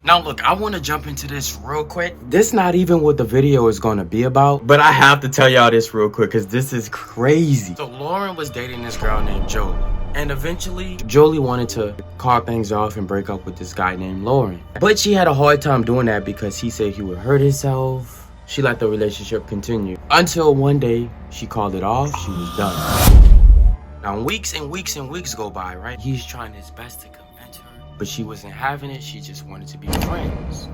Now look, I want to jump into this real quick. This not even what the video is going to be about, but I have to tell y'all this real quick because this is crazy. So Lauren was dating this girl named Jolie. And eventually, Jolie wanted to call things off and break up with this guy named Lauren. But she had a hard time doing that because he said he would hurt himself. She let the relationship continue. Until one day, she called it off, she was done. Now weeks and weeks and weeks go by, right? He's trying his best to convince her, but she wasn't having it, she just wanted to be friends.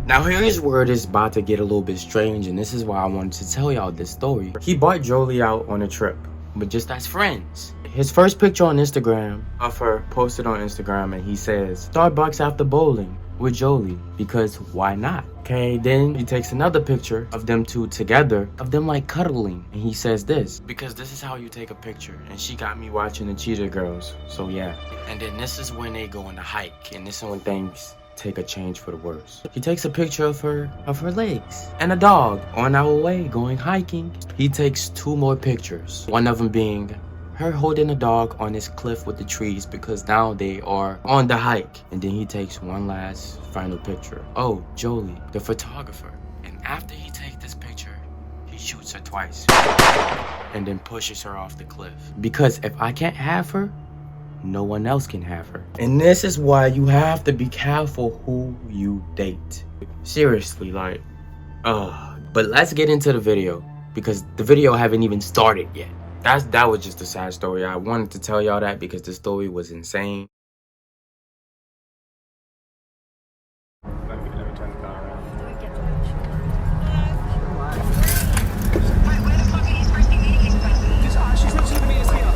Now here's where it is about to get a little bit strange, and this is why I wanted to tell y'all this story. He brought Jolie out on a trip, but just as friends. His first picture on Instagram of her posted on Instagram, and he says, Starbucks after bowling with Jolie, because why not? Okay, then he takes another picture of them two together, of them like cuddling, and he says this, because this is how you take a picture, and she got me watching the Cheetah Girls, so yeah. And then this is when they go on the hike, and this is when things take a change for the worse. He takes a picture of her legs and a dog on our way going hiking. He takes two more pictures, one of them being her holding a dog on this cliff with the trees because now they are on the hike. And then he takes one last final picture. Oh, Jolie, the photographer. And after he takes this picture, he shoots her twice and then pushes her off the cliff. Because if I can't have her, no one else can have her. And this is why you have to be careful who you date. Seriously, like, But let's get into the video because the video haven't even started yet. That was just a sad story. I wanted to tell y'all that because the story was insane. Let me turn the car around.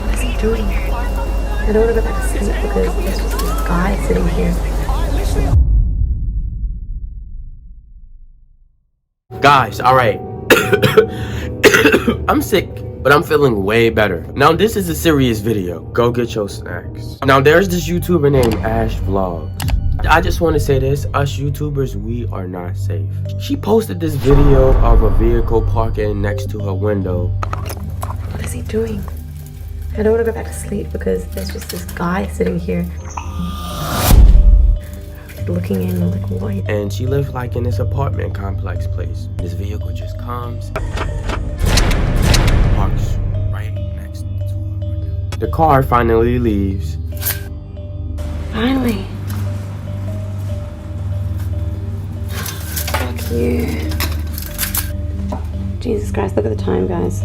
What is he doing? I don't want to go back to sleep because there's just this guy sitting here. Guys, alright. I'm sick, but I'm feeling way better. Now this is a serious video. Go get your snacks. Now there's this YouTuber named Ash Vlogs. I just want to say this, us YouTubers, we are not safe. She posted this video of a vehicle parking next to her window. What is he doing? I don't want to go back to sleep because there's just this guy sitting here looking in like what? And she lived like in this apartment complex place. This vehicle just comes, parks right next to her window. The car finally leaves. Finally. Fuck you. Jesus Christ, look at the time, guys.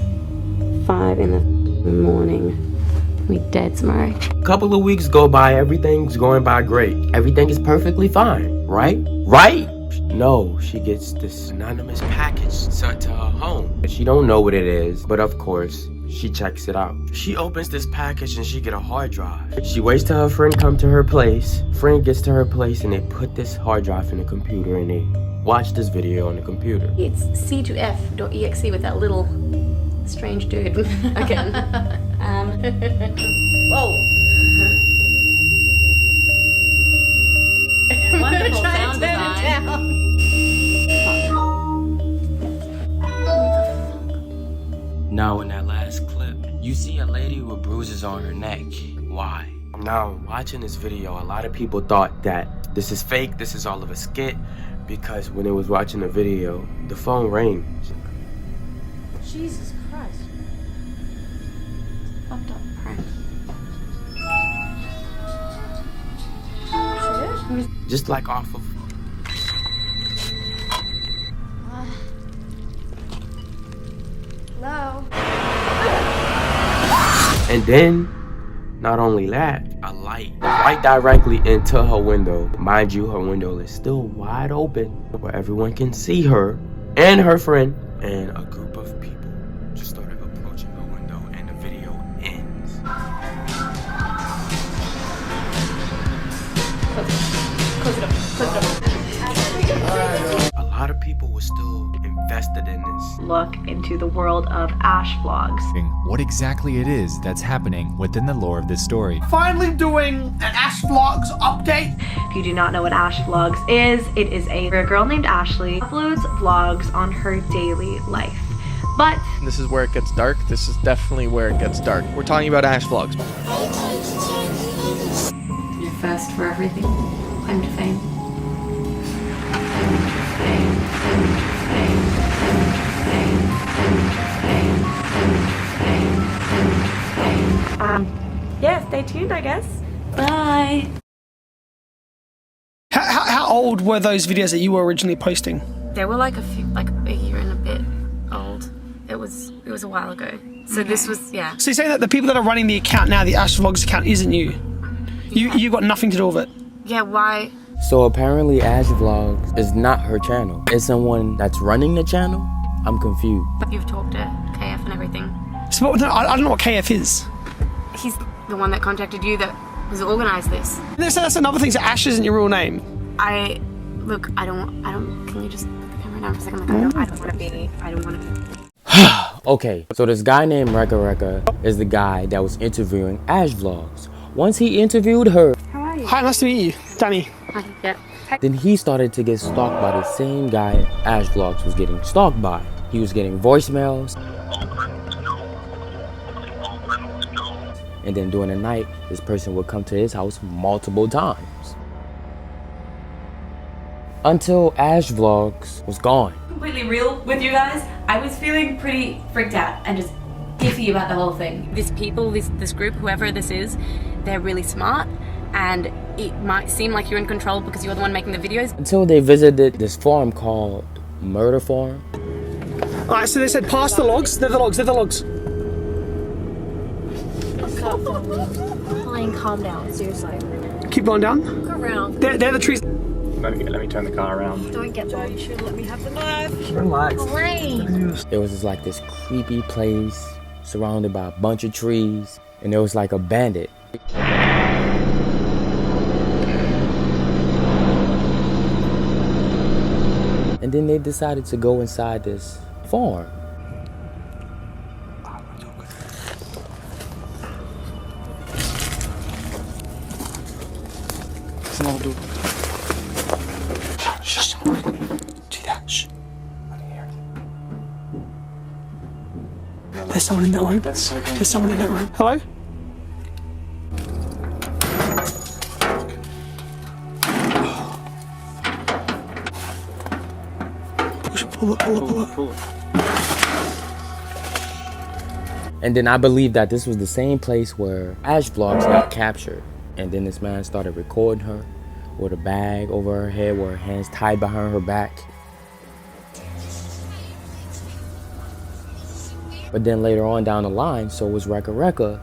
5 in the morning. We dead tomorrow. A couple of weeks go by, everything's going by great. Everything is perfectly fine, right? Right? No, she gets this anonymous package sent to her home. She don't know what it is, but of course, she checks it out. She opens this package and she get a hard drive. She waits till her friend come to her place. Friend gets to her place and they put this hard drive in the computer and they watch this video on the computer. It's C2F.exe with that little strange dude again. Whoa. Wonderful sound design. Now in that last clip, you see a lady with bruises on her neck. Why? Now, watching this video, a lot of people thought that this is fake, this is all of a skit, because when they was watching the video, the phone rings. Jesus Christ. Fucked up prank. Just like off of... Hello? And then, not only that, a light right directly into her window. Mind you, her window is still wide open where everyone can see her and her friend. And a group of people just started approaching her window and the video ends. Close it up. Close it up. A lot of people were still invested in this. Look into the world of Ash Vlogs. What exactly it is that's happening within the lore of this story. Finally doing an Ash Vlogs update. If you do not know what Ash Vlogs is, it is a girl named Ashley uploads vlogs on her daily life. But This is where it gets dark. This is definitely where it gets dark. We're talking about Ash Vlogs. You're first for everything. Claim to fame. mind, I guess. Bye. How old were those videos that you were originally posting? They were like a year and a bit old. It was a while ago. So this was, yeah. So you're saying that the people that are running the account now, the Ash Vlogs account, isn't you? You got nothing to do with it? Yeah, why? So apparently Ash Vlogs is not her channel. It's someone that's running the channel? I'm confused. But you've talked to KF and everything. So I don't know what KF is. He's the one that contacted you that has organised this. That's another thing, so Ash isn't your real name. Look, I don't, can you just put the camera down for a second? Like, I don't want to be. Okay, so this guy named Rackaracka is the guy that was interviewing Ash Vlogs. Once he interviewed her, How are you? Hi, nice to meet you, Danny. Yeah. then he started to get stalked by the same guy Ash Vlogs was getting stalked by. He was getting voicemails. And then during the night, this person would come to his house multiple times. Until Ash Vlogs was gone. Completely real with you guys. I was feeling pretty freaked out and just iffy about the whole thing. This group, whoever this is, they're really smart, and it might seem like you're in control because you're the one making the videos. Until they visited this farm called Murder Farm. Alright, so they said pass the logs. They're the logs. Fine, calm down, seriously. Keep going down. Look around. They're the trees. Let me turn the car around. Don't get bored. You should let me have the knife. Relax. It was just like this creepy place surrounded by a bunch of trees, and there was like a bandit. And then they decided to go inside this farm. Shh. Do that. Shh. There's someone in that room. That's so good. There's someone in that room. Hello? Pull it. And then I believe that this was the same place where Ash Vlogs got captured. And then this man started recording her with a bag over her head with her hands tied behind her back. But then later on down the line, so was Rackaracka.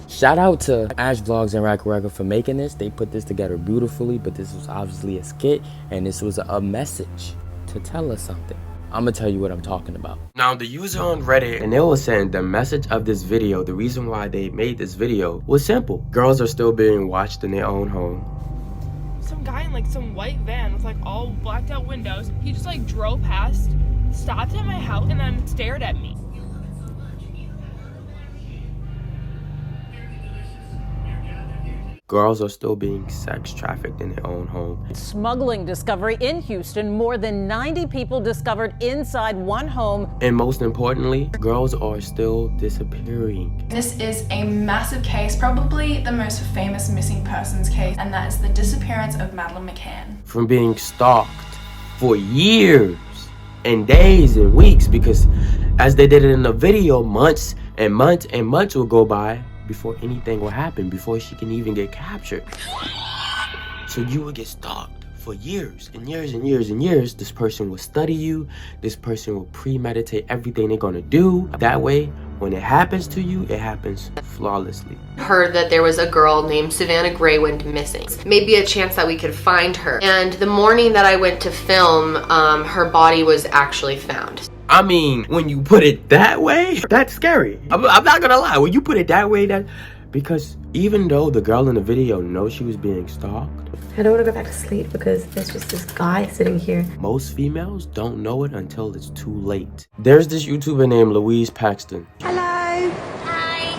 Shout out to Ash Vlogs and Rackaracka for making this. They put this together beautifully, but this was obviously a skit, and this was a message to tell us something. I'm gonna tell you what I'm talking about. Now, the user on Reddit, and they were saying the message of this video, the reason why they made this video was simple. Girls are still being watched in their own home. Some guy in like some white van with like all blacked out windows, he just like drove past, stopped at my house, and then stared at me. Girls are still being sex trafficked in their own home. Smuggling discovery in Houston. More than 90 people discovered inside one home. And most importantly, girls are still disappearing. This is a massive case, probably the most famous missing persons case, and that is the disappearance of Madeleine McCann. From being stalked for years and days and weeks, because as they did it in the video, months and months and months will go by before anything will happen, before she can even get captured. So you will get stalked for years and years and years and years. This person will study you. This person will premeditate everything they're gonna do. That way, when it happens to you, it happens flawlessly. Heard that there was a girl named Savannah Graywind missing. Maybe a chance that we could find her. And the morning that I went to film, her body was actually found. I mean, when you put it that way, that's scary. I'm not gonna lie, when you put it that way, because even though the girl in the video knows she was being stalked, I don't want to go back to sleep because there's just this guy sitting here. Most females don't know it until it's too late. There's this YouTuber named Louise Paxton. Hello. Hi.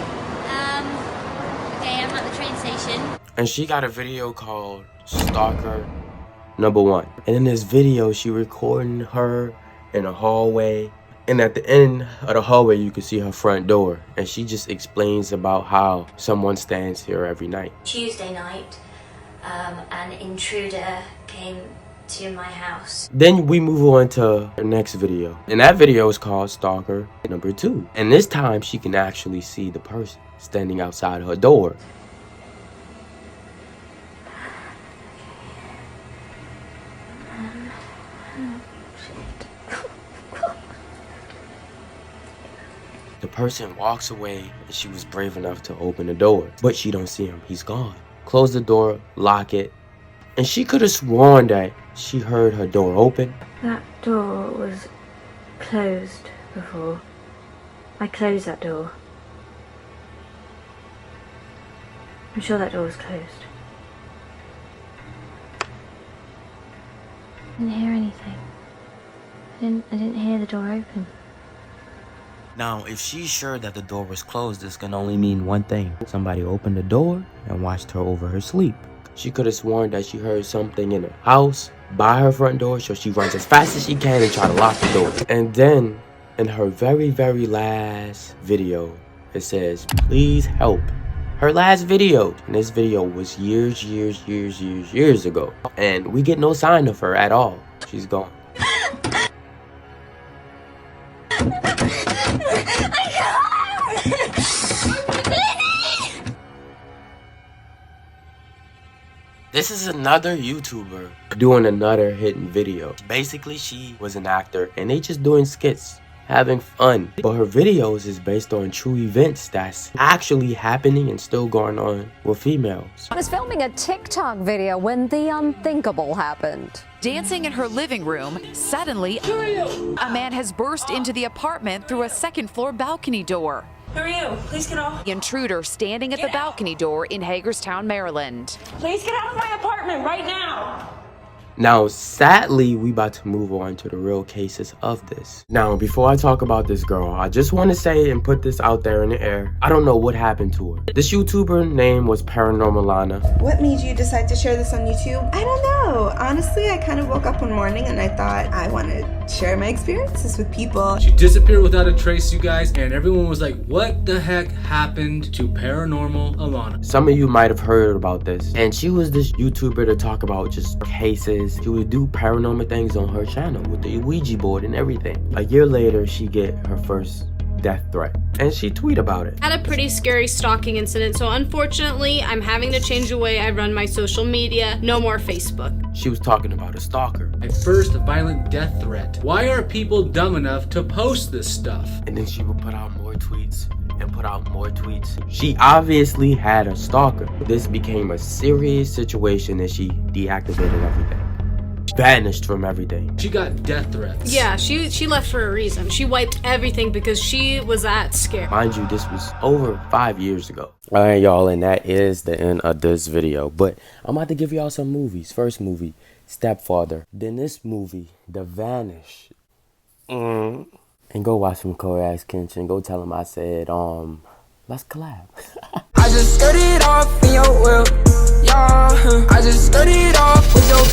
Okay, I'm at the train station. And she got a video called Stalker #1. And in this video, she recording her in a hallway, and at the end of the hallway you can see her front door, and she just explains about how someone stands here every night. Tuesday night, an intruder came to my house. Then we move on to the next video. And that video is called Stalker number 2. And this time she can actually see the person standing outside her door. The person walks away and she was brave enough to open the door. But she don't see him. He's gone. Close the door, lock it. And she could have sworn that she heard her door open. That door was closed before. I closed that door. I'm sure that door was closed. I didn't hear anything. I didn't hear the door open. Now, if she's sure that the door was closed, this can only mean one thing. Somebody opened the door and watched her over her sleep. She could have sworn that she heard something in her house by her front door, so she runs as fast as she can and try to lock the door. And then, in her very, very last video, it says, please help. Her last video. And this video was years ago. And we get no sign of her at all. She's gone. This is another YouTuber doing another hidden video. Basically, she was an actor and they just doing skits, having fun. But her videos is based on true events that's actually happening and still going on with females. I was filming a TikTok video when the unthinkable happened. Dancing in her living room, suddenly, a man has burst into the apartment through a second-floor balcony door. Who are you? Please get off. The intruder standing at the balcony door in Hagerstown, Maryland. Please get out of my apartment right now. Now, sadly, we about to move on to the real cases of this. Now, before I talk about this girl, I just want to say and put this out there in the air. I don't know what happened to her. This YouTuber name was Paranormal Lana. What made you decide to share this on YouTube? I don't know. Honestly, I kind of woke up one morning and I thought I want to share my experiences with people. She disappeared without a trace, you guys, and everyone was like, what the heck happened to Paranormal Alana? Some of you might have heard about this. And she was this YouTuber to talk about just cases. She would do paranormal things on her channel with the Ouija board and everything. A year later, she get her first death threat and she tweet about it. Had a pretty scary stalking incident, so unfortunately I'm having to change the way I run my social media. No more Facebook. She was talking about a stalker. My first violent death threat. Why are people dumb enough to post this stuff? And then she would put out more tweets and put out more tweets. She obviously had a stalker. This became a serious situation and she deactivated everything. Vanished from everything. She got death threats. Yeah, she left for a reason. She wiped everything because she was that scared. Mind you, this was over 5 years ago. Alright, y'all, and that is the end of this video. But I'm about to give y'all some movies. First movie, Stepfather. Then this movie, The Vanish. And go watch some Korax Kenshin. Go tell him I said, let's collab. I just skirt it off in your whip. Yeah, I just skirt it off with your